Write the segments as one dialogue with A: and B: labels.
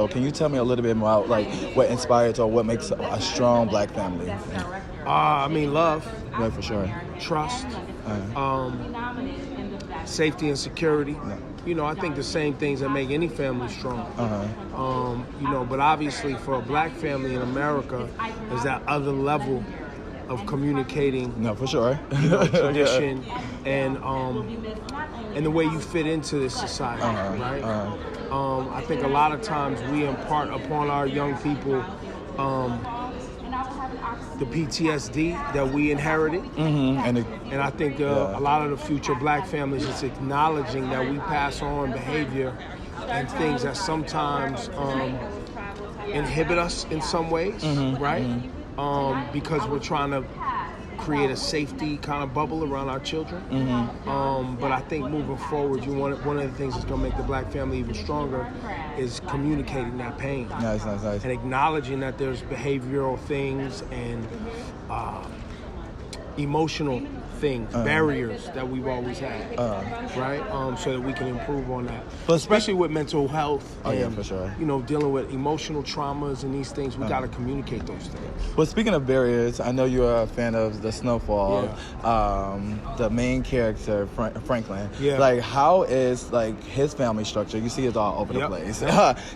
A: Mexico. Can you tell me a little bit about like what inspires or what makes a strong black family?
B: I mean, love.
A: Right, for sure.
B: Trust. Safety and security.
A: Yeah.
B: You know, I think the same things that make any family strong. You know, but obviously for a black family in America, there's that other level of communicating.
A: No, for sure.
B: You know, tradition and the way you fit into this society, right? I think a lot of times we impart upon our young people the PTSD that we inherited. And I think a lot of the future black families is acknowledging that we pass on behavior and things that sometimes inhibit us in some ways, right? Because we're trying to create a safety kind of bubble around our children. But I think moving forward, one of the things that's going to make the black family even stronger is communicating that pain.
A: Nice.
B: And acknowledging that there's behavioral things and emotional things, barriers that we've always had, right? So that we can improve on that. But especially with mental health and,
A: for sure.
B: You know, dealing with emotional traumas and these things, we got to communicate those things.
A: Well, speaking of barriers, I know you're a fan of the Snowfall. The main character, Franklin. Like, how is like his family structure? You see it's all over the place.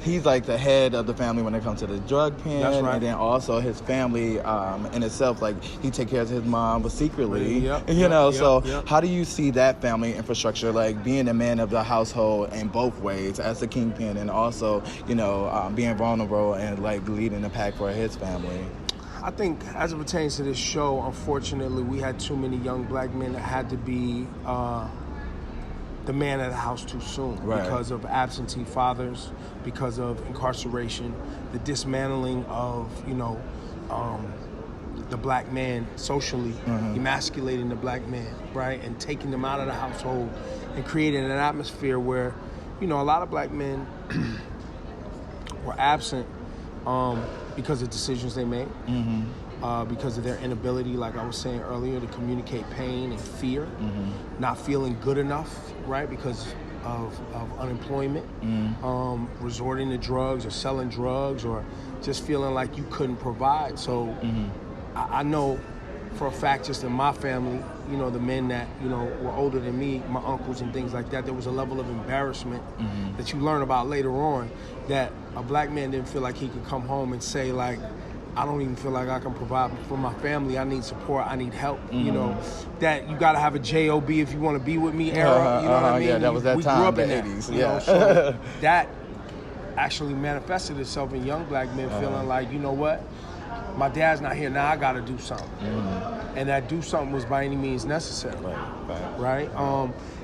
A: He's like the head of the family when it comes to the drug pen.
B: That's right.
A: And then also his family in itself, like he takes care of his mom, but secretly. How do you see that family infrastructure, like being a man of the household in both ways, as the kingpin, and also, you know, being vulnerable and like leading the pack for his family?
B: I think as it pertains to this show, unfortunately, we had too many young black men that had to be the man of the house too soon because of absentee fathers, because of incarceration, the dismantling of, you know, the black man socially, emasculating the black man, right? And taking them out of the household and creating an atmosphere where, you know, a lot of black men were absent because of decisions they made, because of their inability, like I was saying earlier, to communicate pain and fear, not feeling good enough, right? Because of unemployment, resorting to drugs or selling drugs or just feeling like you couldn't provide. So I know for a fact, just in my family, you know, the men that, you know, were older than me, my uncles and things like that, there was a level of embarrassment that you learn about later on, that a black man didn't feel like he could come home and say, like, I don't even feel like I can provide for my family. I need support. I need help. You know, that you got to have a JOB if you want to be with me era. You know what I mean?
A: Yeah, that was that
B: we
A: time,
B: grew up
A: the
B: in
A: 80s.
B: That, you know, so that actually manifested itself in young black men feeling like, you know what? My dad's not here, now I got to do something. And that do something was by any means necessary, right?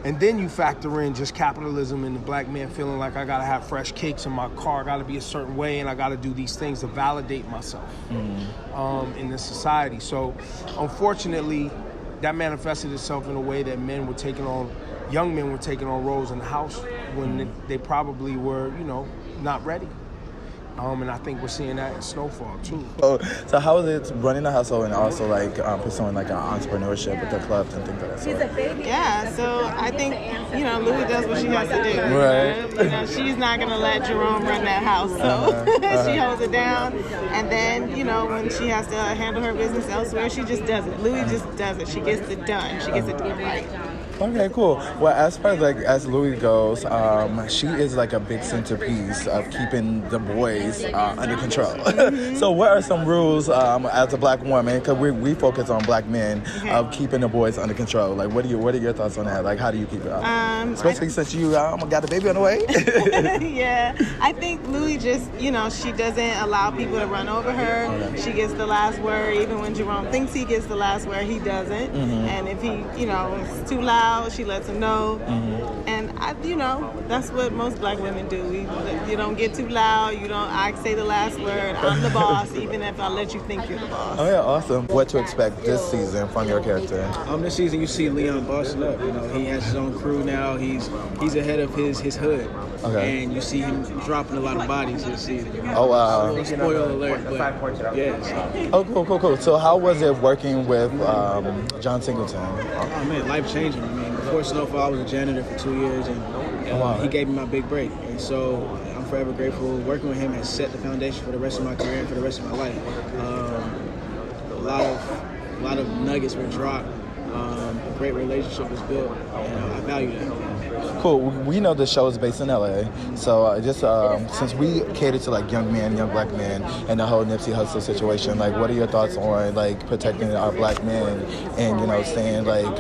B: And then you factor in just capitalism and the black man feeling like I got to have fresh kicks in my car, got to be a certain way, and I got to do these things to validate myself in this society. So unfortunately, that manifested itself in a way that young men were taking on roles in the house when they probably were, you know, not ready. And I think we're seeing that in Snowfall too.
A: So how is it running a household and also like pursuing like an entrepreneurship with the clubs and things like that?
C: Yeah, so I think, you know, Louie does what she has to do.
A: Right.
C: You know, she's not going to let Jerome run that house, so she holds it down. And then, you know, when she has to handle her business elsewhere, she just does it. Louie just does it. She gets it done. She gets it done right.
A: Okay, cool. Well, as far as like as Louie goes, she is like a big centerpiece of keeping the boys under control. So, what are some rules as a black woman? Because we focus on black men of keeping the boys under control. Like, what are your thoughts on that? Like, how do you keep it up? Especially since you got a baby on the way.
C: Yeah, I think Louie just, you know, she doesn't allow people to run over her. She gets the last word, even when Jerome thinks he gets the last word, he doesn't. And if he, you know, is too loud, she lets him know. And you know, that's what most black women do. You don't get too loud. I say the last word. I'm the boss, even if I let you think you're the boss.
A: Oh yeah, awesome. What to expect this season from your character?
D: This season you see Leon bossing up. You know, he has his own crew now. He's ahead of his hood. Okay. And you see him dropping a lot of bodies this season.
A: Oh wow.
D: Spoiler alert, but yeah.
A: Oh cool. So how was it working with John Singleton?
D: Oh man, life changing. I mean, before Snowfall, I was a janitor for 2 years, and he gave me my big break. And so I'm forever grateful. Working with him has set the foundation for the rest of my career and for the rest of my life. A lot of nuggets were dropped. A great relationship was built, and I value that.
A: Cool. We know the show is based in LA, so just since we cater to like young men, young black men, and the whole Nipsey Hussle situation, like, what are your thoughts on like protecting our black men and saying like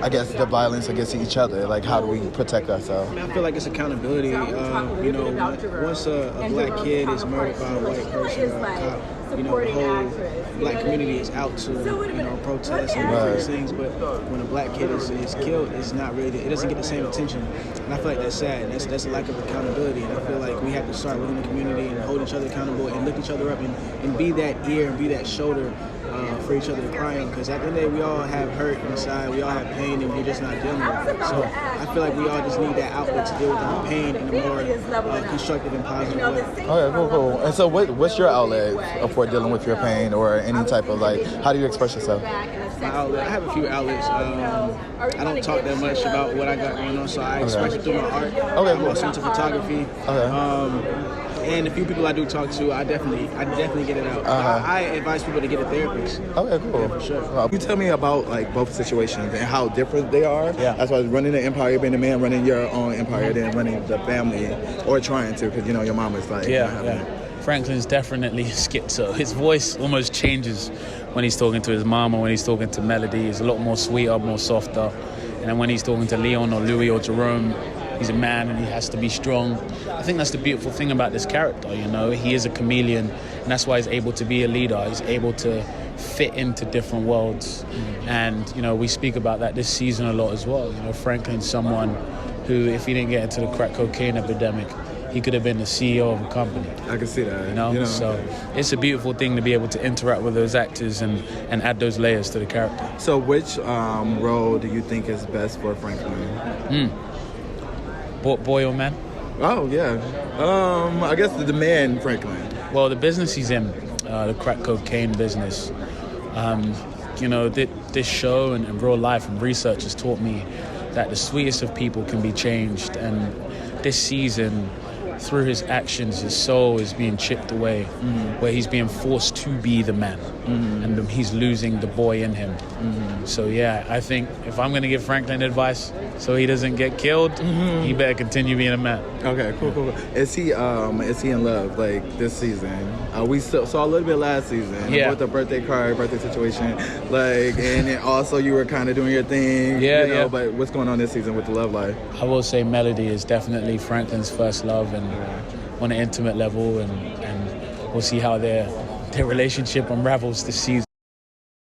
A: I guess the violence against each other? Like, how do we protect ourselves?
D: I feel like it's accountability. Once a black kid is murdered by a white person or a cop, the whole black community is out to protest and do these things. But when a black kid is killed, it's not really, it doesn't get the same attention. And I feel like that's sad. That's a lack of accountability. And I feel like we have to start within the community and hold each other accountable and lift each other up and be that ear and be that shoulder for each other to cry on, because at the end of the day, we all have hurt inside, we all have pain, and we're just not dealing with it. So I feel like we all just need that outlet to deal with our pain in a more constructive and positive way.
A: Okay, cool. And so what's your outlet for dealing with your pain or any type of, like, how do you express yourself?
D: My outlet, I have a few outlets. I don't talk that much about what I got going on, so I express it through my art.
A: Okay, cool.
D: Also into photography.
A: Okay.
D: And the few people I do talk to, I definitely get it out. I advise people to get a therapist.
A: Okay, cool.
D: Yeah, for sure.
A: You tell me about like both situations and how different they are.
E: Yeah.
A: As far as running an empire, being a man, running your own empire, then running the family, or trying to, because your mom is like.
E: Yeah. Franklin's definitely schizo. His voice almost changes when he's talking to his mom or when he's talking to Melody. He's a lot more sweeter, more softer. And then when he's talking to Leon or Louis or Jerome, he's a man and he has to be strong. I think that's the beautiful thing about this character, He is a chameleon, and that's why he's able to be a leader. He's able to fit into different worlds. And, we speak about that this season a lot as well. Franklin's someone who, if he didn't get into the crack cocaine epidemic, he could have been the CEO of a company.
A: I can see that.
E: So it's a beautiful thing to be able to interact with those actors and add those layers to the character.
A: So which role do you think is best for Franklin?
E: Boy or man?
A: Oh, yeah. I guess the man, Franklin.
E: Well, the business he's in, the crack cocaine business, this show and real life and research has taught me that the sweetest of people can be changed. And this season, through his actions, his soul is being chipped away, where he's being forced to be the man, and he's losing the boy in him. So yeah, I think if I'm going to give Franklin advice so he doesn't get killed, he better continue being a man.
A: Okay, cool. Is he in love like this season? We saw a little bit last season with the birthday situation, like, and then also you were kind of doing your thing, But what's going on this season with the love life?
E: I will say Melody is definitely Franklin's first love, and on an intimate level, and we'll see how their relationship unravels this season.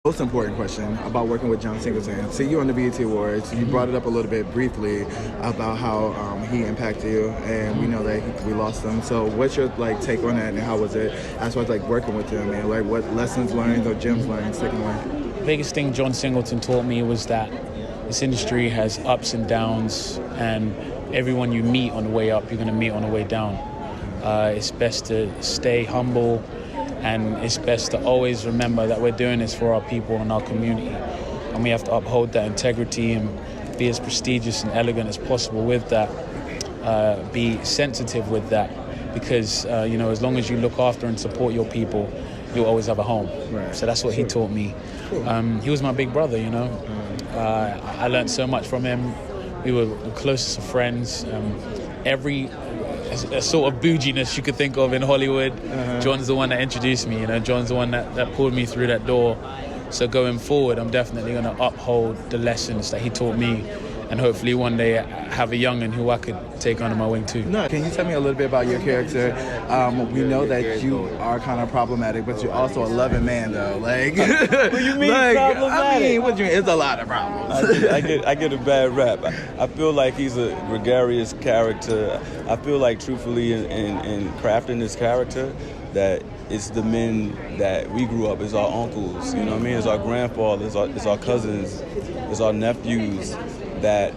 A: Most important question about working with John Singleton. See you on the BET Awards. You brought it up a little bit briefly about how he impacted you, and we know that we lost him. So what's your take on that, and how was it as far as working with him, and what lessons learned or gems learned sticking with?
E: The biggest thing John Singleton taught me was that this industry has ups and downs, and everyone you meet on the way up, you're going to meet on the way down. It's best to stay humble, and it's best to always remember that we're doing this for our people and our community. And we have to uphold that integrity and be as prestigious and elegant as possible with that. Be sensitive with that, because, as long as you look after and support your people, you'll always have a home. Right. So that's what he taught me. He was my big brother, I learned so much from him. We were the closest of friends. Every sort of bouginess you could think of in Hollywood, John's the one that introduced me. John's the one that pulled me through that door. So going forward, I'm definitely going to uphold the lessons that he taught me, and hopefully one day have a young'un who I could take under my wing too.
A: No, can you tell me a little bit about your character? We know that you are kind of problematic, but you're also a loving man, though. What
F: do you mean problematic?
A: What do you mean? It's a lot of problems.
F: I get a bad rap. I feel like he's a gregarious character. I feel like, truthfully, in crafting this character, that it's the men that we grew up, it's our uncles, it's our grandfathers, it's our cousins, it's our nephews that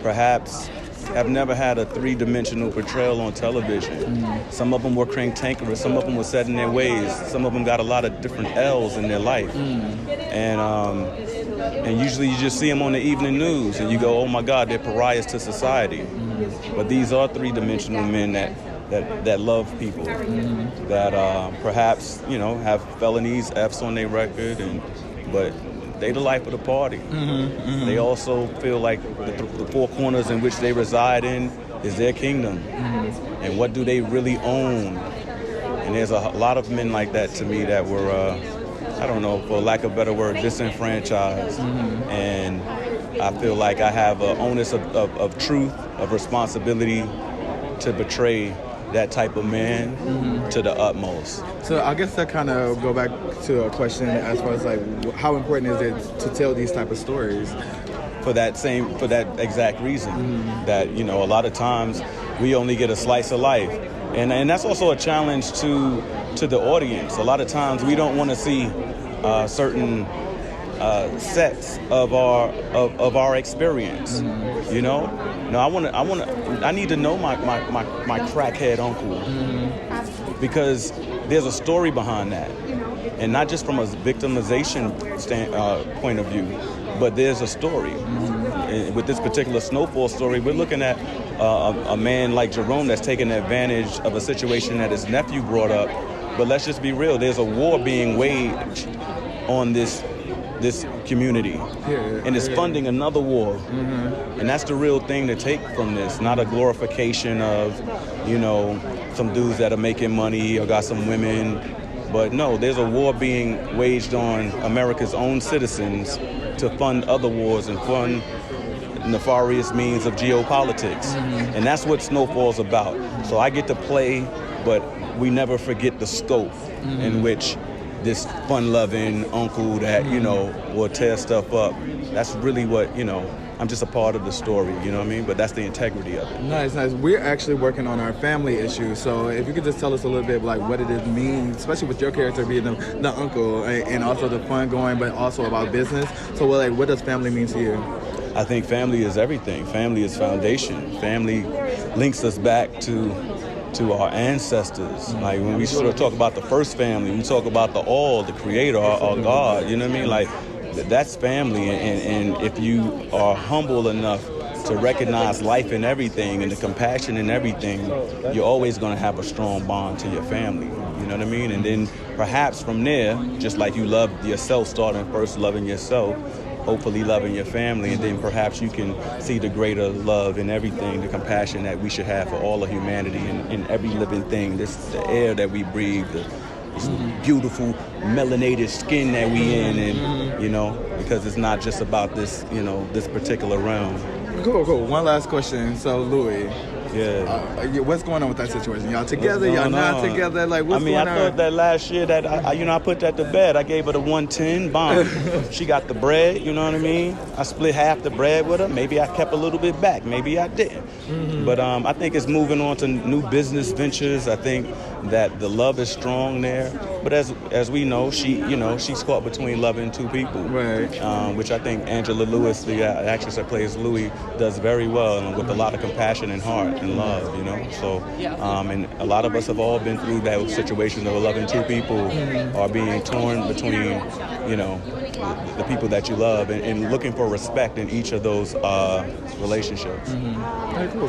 F: perhaps have never had a three-dimensional portrayal on television. Some of them were cantankerous, some of them were set in their ways, some of them got a lot of different L's in their life. And usually you just see them on the evening news and you go, oh my God, they're pariahs to society. But these are three-dimensional men that that love people, that perhaps have felonies, F's on their record, but they the life of the party. They also feel like the four corners in which they reside in is their kingdom, and what do they really own? And there's a lot of men like that to me that were, I don't know, for lack of a better word, disenfranchised. And I feel like I have an onus of truth, of responsibility to portray that type of man to the utmost.
A: So I guess that kind of go back to a question as far as like how important is it to tell these type of stories?
F: For that exact reason, that a lot of times we only get a slice of life, and that's also a challenge to the audience. A lot of times we don't want to see certain sets of our experience. I need to know my crackhead uncle, because there's a story behind that, and not just from a victimization point of view, but there's a story. And with this particular Snowfall story, we're looking at a man like Jerome that's taking advantage of a situation that his nephew brought up. But let's just be real, there's a war being waged on this community, and it's funding another war. And that's the real thing to take from this, not a glorification of some dudes that are making money or got some women, but no, there's a war being waged on America's own citizens to fund other wars and fund nefarious means of geopolitics. And that's what Snowfall's about. So I get to play, but we never forget the scope in which this fun-loving uncle that, will tear stuff up. That's really what, I'm just a part of the story, you know what I mean? But that's the integrity of it.
A: Nice. We're actually working on our family issue. So if you could just tell us a little bit like what it means, especially with your character being the uncle, and also the fun going, but also about business. So what does family mean to you?
F: I think family is everything. Family is foundation. Family links us back to our ancestors. Like when we sort of talk about the first family, we talk about the creator, our God, you know what I mean? Like that's family, and if you are humble enough to recognize life in everything and the compassion in everything, you're always going to have a strong bond to your family, you know what I mean? And then perhaps from there, just like you love yourself, starting first loving yourself, hopefully loving your family, and then perhaps you can see the greater love in everything, the compassion that we should have for all of humanity and every living thing, the air that we breathe, this beautiful melanated skin that we in, and because it's not just about this, this particular realm.
A: Cool. One last question. So Louis, what's going on with that situation? Y'all together? Y'all not together? Like, what's going on?
F: I thought that last year that I put that to bed. I gave her the 110 bomb. She got the bread, you know what I mean? I split half the bread with her. Maybe I kept a little bit back. Maybe I didn't. But I think it's moving on to new business ventures. I think that the love is strong there. But as we know, she's caught between loving two people.
A: Right.
F: Which I think Angela Lewis, the actress that plays Louis, does very well, and with a lot of compassion and heart and love, So, and a lot of us have all been through that situation of loving two people or being torn between, the people that you love, and looking for respect in each of those relationships.
A: Very cool.